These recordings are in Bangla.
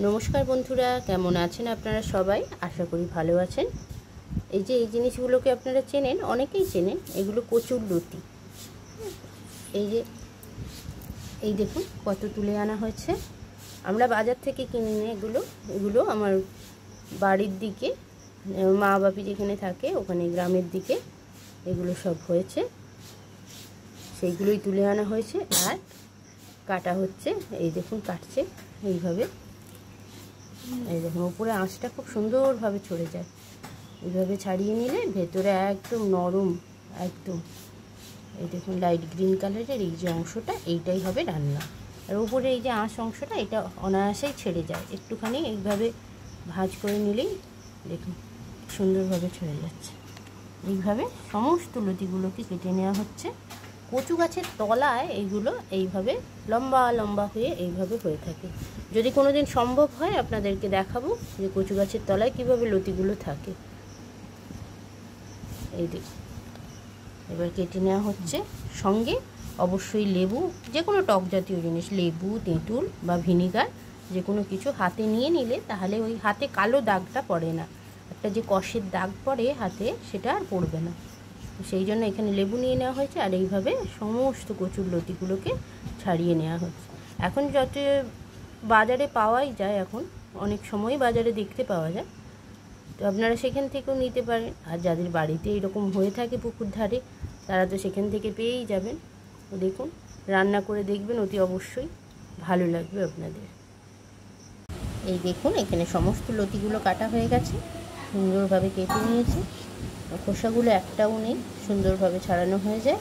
নমস্কার বন্ধুরা, কেমন আছেন আপনারা সবাই? আশা করি ভালো আছেন। এই জিনিসগুলোকে আপনারা চেনেন, অনেকেই চেনেন। এগুলো কচুরলতি। এই দেখুন কত তুলে আনা হয়েছে। আমরা বাজার থেকে কিনে নিয়ে এগুলো আমার বাড়ির দিকে, মা বাপি যেখানে থাকে ওখানে গ্রামের দিকে এগুলো সব হয়েছে, সেইগুলোই তুলে আনা হয়েছে আর কাটা হচ্ছে। এই দেখুন কাটছে এইভাবে। এই দেখুন উপরে আঁচটা খুব সুন্দরভাবে ছড়ে যায়। এইভাবে ছাড়িয়ে নিলে ভেতরে একদম নরম, একদম। এই দেখুন লাইট গ্রিন কালারের এই যে অংশটা, এইটাই হবে রান্না। আর উপরে এই যে আঁশ অংশটা, এটা অনায়াসেই ছেড়ে যায়। একটুখানি এইভাবে ভাঁজ করে নিলেই দেখুন সুন্দরভাবে ছেড়ে যাচ্ছে। এইভাবে সমস্ত লতিগুলোকে কেটে নেওয়া হচ্ছে। কচু গাছের তলায় এইগুলো এইভাবে লম্বা লম্বা হয়ে এইভাবে হয়ে থাকে। যদি কোনো দিন সম্ভব হয় আপনাদেরকে দেখাবো যে কচু গাছের তলায় কীভাবে লতিগুলো থাকে। এই দেখুন এবার কেটে নেওয়া হচ্ছে। সঙ্গে অবশ্যই লেবু, যে কোনো টক জাতীয় জিনিস, লেবু, তেঁতুল বা ভিনিগার, যে কোনো কিছু হাতে নিয়ে নিলে তাহলে ওই হাতে কালো দাগটা পড়ে না। একটা যে কষের দাগ পড়ে হাতে, সেটা আর পড়বে না। সেই জন্য এখানে লেবু নিয়ে নেওয়া হয়েছে আর এইভাবে সমস্ত কচুর লতিগুলোকে ছাড়িয়ে নেওয়া হচ্ছে। এখন যত বাজারে পাওয়াই যায়, এখন অনেক সময় বাজারে দেখতে পাওয়া যায়, তো আপনারা সেখান থেকেও নিতে পারেন। আর যাদের বাড়িতে এরকম হয়ে থাকে পুকুর ধারে, তারা তো সেখান থেকে পেয়েই যাবেন। তো দেখুন রান্না করে দেখবেন, অতি অবশ্যই ভালো লাগবে আপনাদের। এই দেখুন এখানে সমস্ত লতিগুলো কাটা হয়ে গেছে, সুন্দরভাবে কেটে নিয়েছি। খোসাগুলো একটাও নেই, সুন্দরভাবে ছাড়ানো হয়ে যায়।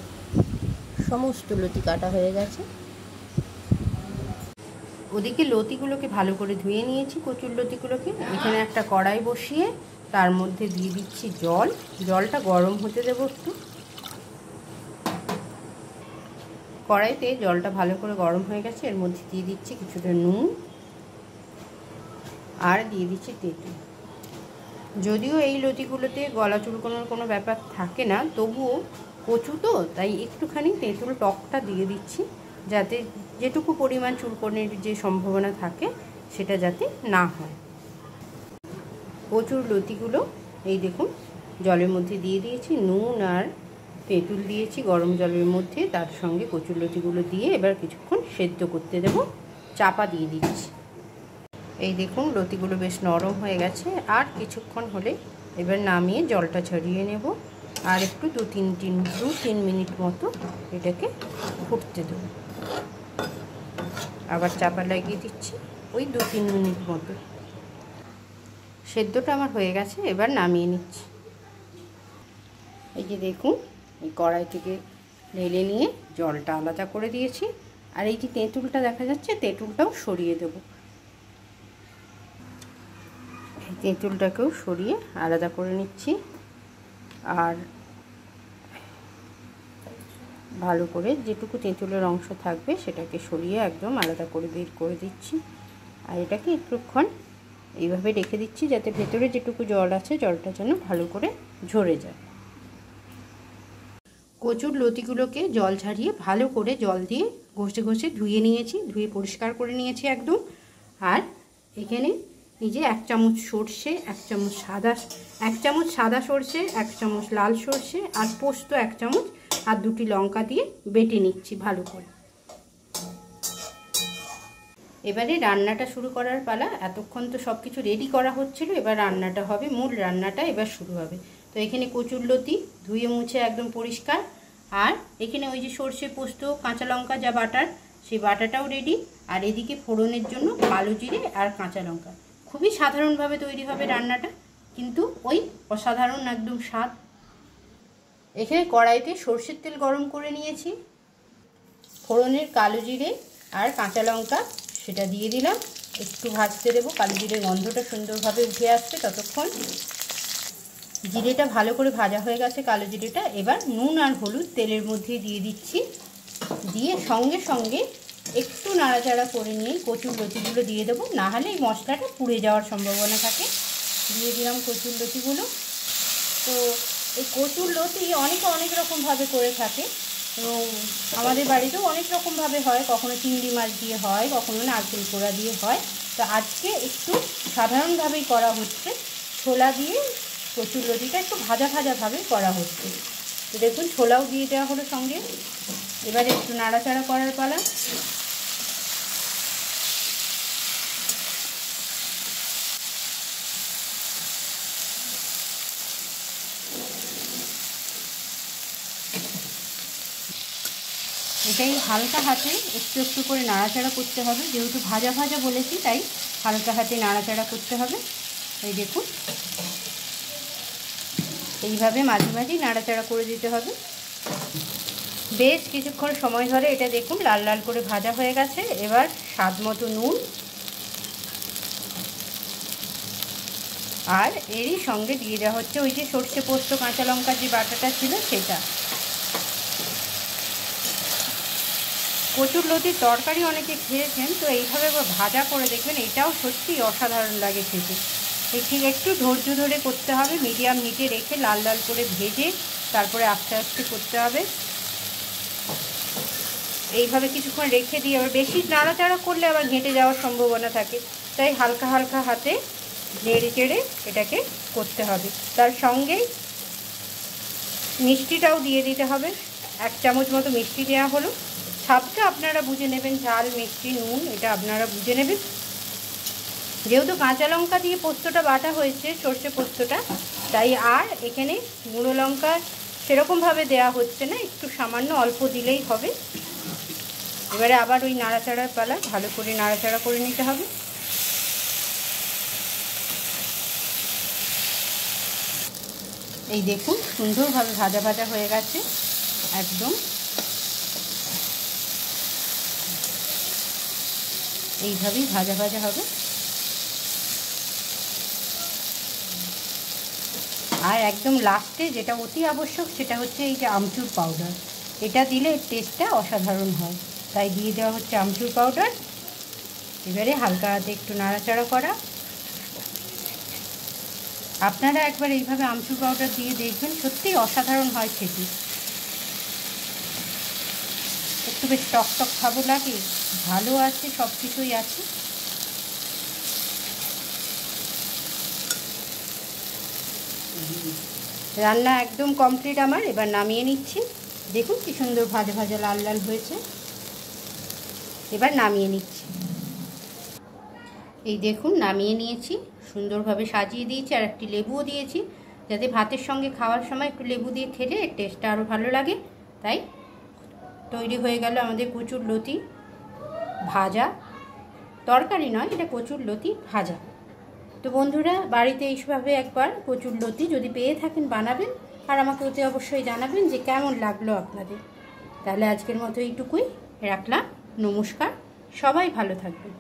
সমস্ত লতি কাটা হয়ে গেছে। ওদিকে লতিগুলোকে ভালো করে ধুয়ে নিয়েছি, কচুর লতিগুলোকে। এখানে একটা কড়াই বসিয়ে তার মধ্যে দিয়ে দিচ্ছি জল। জলটা গরম হতে দেবো একটু। কড়াইতে জলটা ভালো করে গরম হয়ে গেছে। এর মধ্যে দিয়ে দিচ্ছি কিছুটা নুন আর দিয়ে দিচ্ছি তেঁতুল। যদিও এই লতিগুলোতে গলা চুলকোনোর কোনো ব্যাপার থাকে না, তবুও কচু তো, তাই একটুখানি তেঁতুল টকটা দিয়ে দিচ্ছি, যাতে যেটুকু পরিমাণ চুলকোনের যে সম্ভাবনা থাকে সেটা যাতে না হয়। কচুর লতিগুলো এই দেখুন জলের মধ্যে দিয়ে দিয়েছি, নুন আর তেঁতুল দিয়েছি গরম জলের মধ্যে। তার সঙ্গে কচুর লতিগুলো দিয়ে এবার কিছুক্ষণ সেদ্ধ করতে দেব। চাপা দিয়ে দিচ্ছি। এই দেখুন লতিগুলো বেশ নরম হয়ে গেছে। আর কিছুক্ষণ হলে এবার নামিয়ে জলটা ছড়িয়ে নেব। আর একটু দু তিন মিনিট মতো এটাকে ফুটতে দেব। আবার চাপা লাগিয়ে দিচ্ছি, ওই 2-3 মিনিট মতো। সেদ্ধটা আমার হয়ে গেছে, এবার নামিয়ে নিচ্ছি। এই যে দেখুন এই কড়াই থেকে ঢেলে নিয়ে জলটা আলাদা করে দিয়েছি। আর এই যে তেঁতুলটা দেখা যাচ্ছে, তেঁতুলটাও সরিয়ে দেব। এই তেঁতুলটাকেও সরিয়ে আলাদা করে নিচ্ছি। আর ভালো করে যেটুকু তেঁতুলের অংশ থাকবে সেটাকে সরিয়ে একদম আলাদা করে বের করে দিচ্ছি। আর এটাকে একটুক্ষণ এইভাবে রেখে দিচ্ছি, যাতে ভেতরে যেটুকু জল আছে জলটা যেন ভালো করে ঝরে যায়। কচুর লতিগুলোকে জল ছাড়িয়ে ভালো করে জল দিয়ে ঘষে ঘষে ধুয়ে নিয়েছি, ধুয়ে পরিষ্কার করে নিয়েছি একদম। আর এখানে এই যে 1 চামচ সর্ষে, 1 চামচ সাদা সর্ষে, 1 চামচ লাল সর্ষে আর পোস্ত 1 চামচ আর 2টি লঙ্কা দিয়ে বেটে নিচ্ছি ভালো করে। এবারে রান্নাটা শুরু করার পালা। এতক্ষণ তো সব কিছু রেডি করা হচ্ছিল, এবার রান্নাটা হবে, মূল রান্নাটা এবার শুরু হবে। তো এখানে কচুর লতি ধুয়ে মুছে একদম পরিষ্কার। আর এখানে ওই যে সর্ষে, পোস্ত, কাঁচা লঙ্কা যা বাটার, সেই বাটাটাও রেডি। আর এদিকে ফোড়নের জন্য কালো জিরে আর কাঁচা লঙ্কা। খুবই সাধারণভাবে তৈরি হবে রান্নাটা, কিন্তু ওই অসাধারণ একদম স্বাদ। এখানে কড়াইতে সর্ষের তেল গরম করে নিয়েছি। ফোড়নের কালো জিরে আর কাঁচা লঙ্কা সেটা দিয়ে দিলাম। একটু ভাজতে দেবো, কালো জিরের গন্ধটা সুন্দরভাবে উঠে আসছে ততক্ষণ। জিরেটা ভালো করে ভাজা হয়ে গেছে, কালো জিরেটা। এবার নুন আর হলুদ তেলের মধ্যে দিয়ে দিচ্ছি। দিয়ে সঙ্গে সঙ্গে একটু নাড়াচাড়া করে নিয়ে কচুর লতিগুলো দিয়ে দেবো, না হলে এই মশলাটা পুড়ে যাওয়ার সম্ভাবনা থাকে। দিয়ে দিলাম কচুর লতিগুলো। তো এই কচুর লতি অনেকে অনেক রকমভাবে করে থাকে, এবং আমাদের বাড়িতেও অনেক রকমভাবে হয়। কখনো চিংড়ি মাছ দিয়ে হয়, কখনো নারকেল কোড়া দিয়ে হয়। তো আজকে একটু সাধারণভাবেই করা হচ্ছে, ছোলা দিয়ে কচুরলতিটা একটু ভাজা ভাজাভাবে করা হচ্ছে। তো দেখুন ছোলাও দিয়ে দেওয়া হলো সঙ্গে। এবারে একটু নাড়াচাড়া করার পালা। এটাই হালকা হাতে একটু একটু করে নাড়াচাড়া করতে হবে, যেহেতু ভাজা ভাজা বলেছি তাই হালকা হাতে নাড়াচাড়া করতে হবে। এই দেখুন এইভাবে মাঝে মাঝেই নাড়াচাড়া করে দিতে হবে। বেশ কিছুক্ষণ সময় ধরে এটা দেখুন লাল লাল করে ভাজা হয়ে গেছে। এবার স্বাদ মতো নুন আর এরই সঙ্গে দিয়ে দেওয়া হচ্ছে ওই যে সর্ষে পোস্ত কাঁচা লঙ্কার যে বাটাটা ছিল সেটা। কচুরলতির তরকারি অনেকে খেয়েছেন, তো এইভাবে ভাজা করে দেখবেন, এটাও সত্যিই অসাধারণ লাগে খেতে। ঠিক একটু ধৈর্য ধরে করতে হবে, মিডিয়াম হিটে রেখে লাল লাল করে ভেজে তারপরে আস্তে আস্তে করতে হবে। এইভাবে কিছুক্ষণ রেখে দিয়ে আবার বেশি নাড়াচাড়া করলে আবার ঘেঁটে যাওয়ার সম্ভাবনা থাকে, তাই হালকা হালকা হাতে নেড়ে চেড়ে এটাকে করতে হবে। তার সঙ্গেই মিষ্টিটাও দিয়ে দিতে হবে, 1 চামচ মতো মিষ্টি দেওয়া হলো। স্বাদটা আপনারা বুঝে নেবেন, ঝাল মিষ্টি নুন এটা আপনারা বুঝে নেবেন। যেহেতু কাঁচা লঙ্কা দিয়ে পোস্তটা বাটা হয়েছে, সর্ষে পোস্তটা, তাই আর এখানে গুঁড়ো লঙ্কা সেরকমভাবে দেওয়া হচ্ছে না, একটু সামান্য অল্প দিলেই হবে। এবারে আবার ওই নাড়াচাড়ার পালা, ভালো করে নাড়াচাড়া করে নিতে হবে। এই দেখুন সুন্দরভাবে ভাজা ভাজা হয়ে গেছে একদম। এইভাবেই ভাজা ভাজা হবে। আর একদম লাস্টে যেটা অতি আবশ্যক সেটা হচ্ছে এই যে আমচুর পাউডার, এটা দিলে টেস্টটা অসাধারণ হয়, তাই দিয়ে দেওয়া হচ্ছে আমচুর পাউডার। এবারে হালকা হাতে একটু নাড়াচাড়া করা। আপনারা একবার এইভাবে আমচুর পাউডার দিয়ে দেখবেন, সত্যিই অসাধারণ হয় খেতে। একটু বেশ টক টক খাবো লাগে, ভালো আছে, সব কিছুই আছে। রান্না একদম কমপ্লিট আমার, এবার নামিয়ে নিচ্ছি। দেখুন কি সুন্দর ভাজা ভাজা লাল লাল হয়েছে। এবার নামিয়ে নিচ্ছি। এই দেখুন নামিয়ে নিয়েছি, সুন্দরভাবে সাজিয়ে দিয়েছি আর একটি লেবুও দিয়েছি, যাতে ভাতের সঙ্গে খাওয়ার সময় একটু লেবু দিয়ে খেলে এর টেস্টটা আরও ভালো লাগে। তাই তৈরি হয়ে গেল আমাদের কচুরলতি ভাজা। তরকারি নয়, এটা কচুরলতি ভাজা। তো বন্ধুরা বাড়িতে এইভাবে একবার কচুরলতি যদি পেয়ে থাকেন বানাবেন, আর আমাকে অতি অবশ্যই জানাবেন যে কেমন লাগলো আপনাদের। তাহলে আজকের মতো এইটুকুই রাখলাম। নমস্কার, সবাই ভালো থাকবেন।